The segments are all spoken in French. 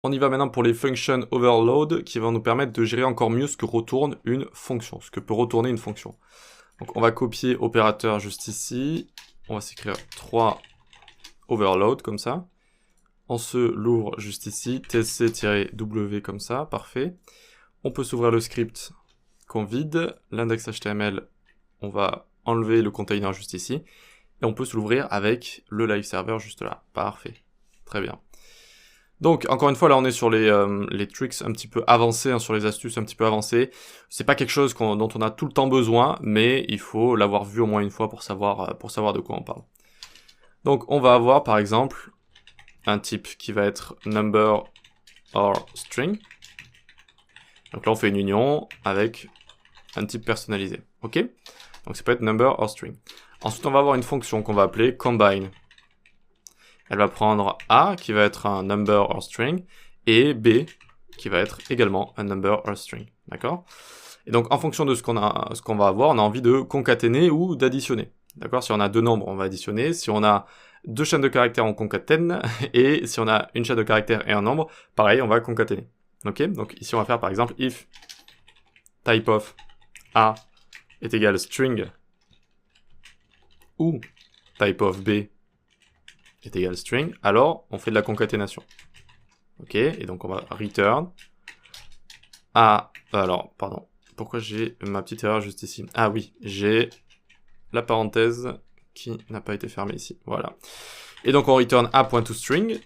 On y va maintenant pour les function overload qui vont nous permettre de gérer encore mieux ce que retourne une fonction, ce que peut retourner une fonction. Donc on va copier opérateur juste ici, on va s'écrire 3 overload comme ça. On se l'ouvre juste ici, tc-w comme ça, parfait. On peut s'ouvrir le script qu'on vide, l'index HTML, on va enlever le container juste ici, et on peut se l'ouvrir avec le live server juste là, parfait, très bien. Donc, encore une fois, là, on est sur les tricks un petit peu avancés, hein, sur les astuces un petit peu avancées. C'est pas quelque chose dont on a tout le temps besoin, mais il faut l'avoir vu au moins une fois pour savoir de quoi on parle. Donc, on va avoir, par exemple, un type qui va être number or string. Donc là, on fait une union avec un type personnalisé. OK? Donc, ça peut être number or string. Ensuite, on va avoir une fonction qu'on va appeler combine. Elle va prendre A, qui va être un number or string, et B, qui va être également un number or string. D'accord? Et donc, en fonction de ce qu'on va avoir, on a envie de concaténer ou d'additionner. D'accord? Si on a deux nombres, on va additionner. Si on a deux chaînes de caractères, on concatène. Et si on a une chaîne de caractères et un nombre, pareil, on va concaténer. OK? Donc, ici, on va faire, par exemple, if type of A est égal string ou type of B est égal string, alors on fait de la concaténation. Ok, et donc on va return A, alors, pardon, pourquoi j'ai ma petite erreur juste ici? Ah oui, j'ai la parenthèse qui n'a pas été fermée ici, voilà. Et donc on return A.toString,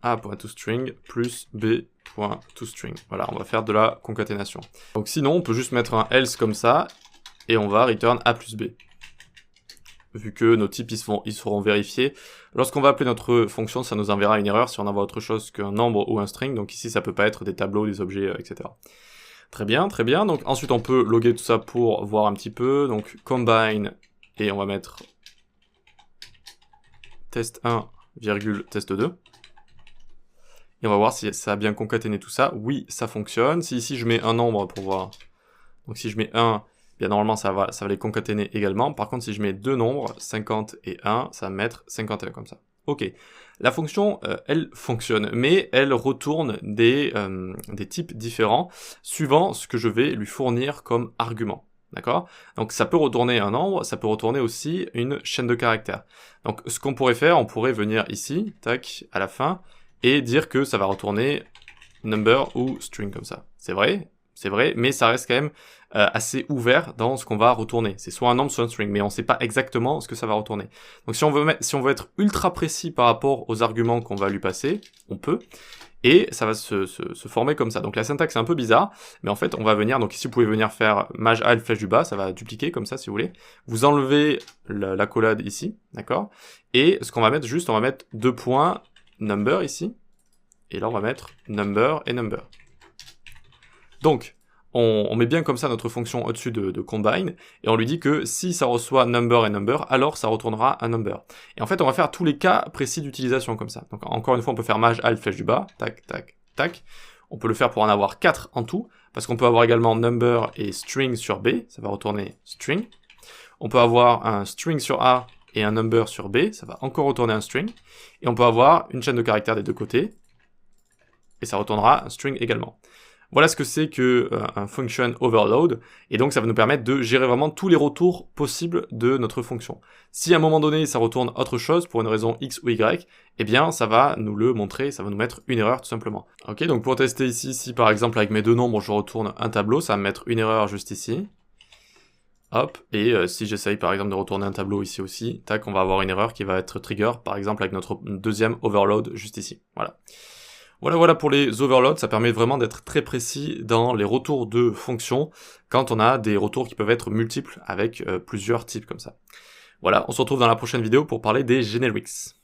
A.toString plus B.toString. Voilà, on va faire de la concaténation. Donc sinon, on peut juste mettre un else comme ça, et on va return A plus B. Vu que nos types ils seront vérifiés. Lorsqu'on va appeler notre fonction, ça nous enverra une erreur si on envoie autre chose qu'un nombre ou un string. Donc ici, ça peut pas être des tableaux, des objets, etc. Très bien, très bien. Donc ensuite, on peut loguer tout ça pour voir un petit peu. Donc combine, et on va mettre test1, test2. Et on va voir si ça a bien concaténé tout ça. Oui, ça fonctionne. Si ici, je mets un nombre pour voir. Donc si je mets 1... bien, normalement, ça va les concaténer également. Par contre, si je mets deux nombres, 50 et 1, ça va mettre 51 comme ça. Ok. La fonction, elle fonctionne, mais elle retourne des types différents suivant ce que je vais lui fournir comme argument. D'accord? Donc, ça peut retourner un nombre, ça peut retourner aussi une chaîne de caractères. Donc, ce qu'on pourrait faire, on pourrait venir ici, tac, à la fin, et dire que ça va retourner number ou string comme ça. C'est vrai, mais ça reste quand même assez ouvert dans ce qu'on va retourner. C'est soit un nombre, soit un string, mais on ne sait pas exactement ce que ça va retourner. Donc si on veut être ultra précis par rapport aux arguments qu'on va lui passer, on peut, et ça va se former comme ça. Donc la syntaxe est un peu bizarre, mais en fait on va venir, donc ici vous pouvez venir faire maj al flèche du bas, ça va dupliquer comme ça si vous voulez. Vous enlevez l'accolade ici, d'accord? Et ce qu'on va mettre juste, on va mettre deux points number ici, et là on va mettre number et number. Donc, on met bien comme ça notre fonction au-dessus de combine, et on lui dit que si ça reçoit number et number, alors ça retournera un number. Et en fait, on va faire tous les cas précis d'utilisation comme ça. Donc encore une fois, on peut faire maj al flèche du bas, tac, tac, tac. On peut le faire pour en avoir 4 en tout, parce qu'on peut avoir également number et string sur B, ça va retourner string. On peut avoir un string sur A et un number sur B, ça va encore retourner un string. Et on peut avoir une chaîne de caractères des deux côtés, et ça retournera un string également. Voilà ce que c'est qu'un function overload, et donc ça va nous permettre de gérer vraiment tous les retours possibles de notre fonction. Si à un moment donné ça retourne autre chose pour une raison X ou Y, eh bien ça va nous le montrer, ça va nous mettre une erreur tout simplement. Ok, donc pour tester ici, si par exemple avec mes deux nombres je retourne un tableau, ça va me mettre une erreur juste ici. Hop, et si j'essaye par exemple de retourner un tableau ici aussi, tac, on va avoir une erreur qui va être trigger par exemple avec notre deuxième overload juste ici. Voilà. Voilà pour les overloads, ça permet vraiment d'être très précis dans les retours de fonctions quand on a des retours qui peuvent être multiples avec plusieurs types comme ça. Voilà, on se retrouve dans la prochaine vidéo pour parler des generics.